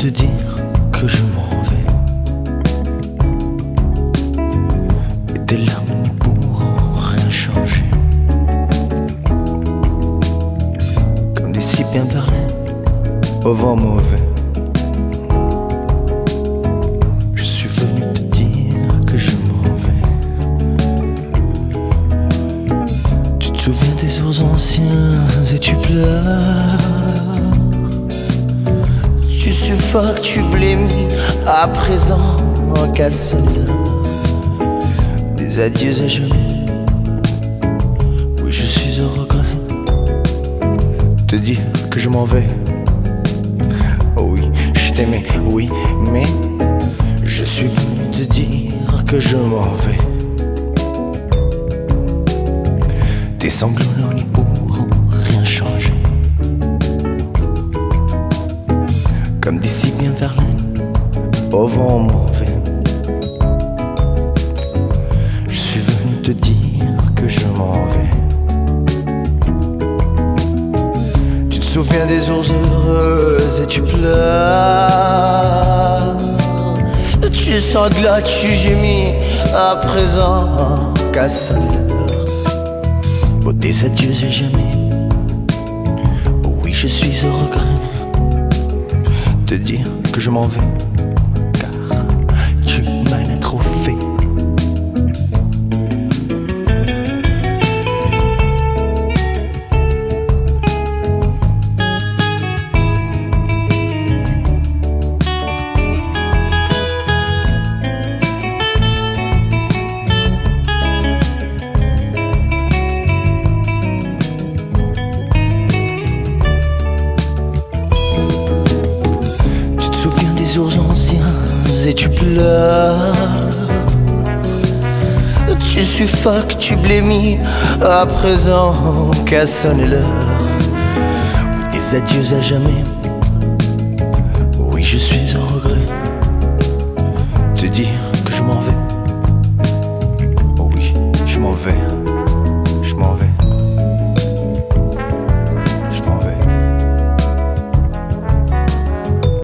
te dire que je m'en vais. Et tes larmes ne pourront rien changer. Comme des cipiens perlés au vent mauvais. Je suis venu te dire que je m'en vais. Tu te souviens des jours anciens et tu pleures. Tu suffoques, tu blêmis, à présent en cassoneur. Des adieux à jamais. Oui, je suis au regret. Te dire que je m'en vais. Oh oui, je t'aimais, oui, mais je suis venu te dire que je m'en vais. Tes sanglots n'y pourront rien changer. Comme des cipiens perlés au vent mauvais. Je suis venu te dire que je m'en vais. Tu te souviens des jours heureux et tu pleures. Tu sanglotes, tu gémis, à présent cassoneur. Oh, des adieux et jamais. Oh oui, je suis au regret. Te dire que je m'en vais, car tu m'en as trop fait. Jours anciens et tu pleures. Tu suffoques, tu blêmis, à présent cassonne l'heure. Des adieux à jamais. Oui, je suis au regret. Te dire que je m'en vais.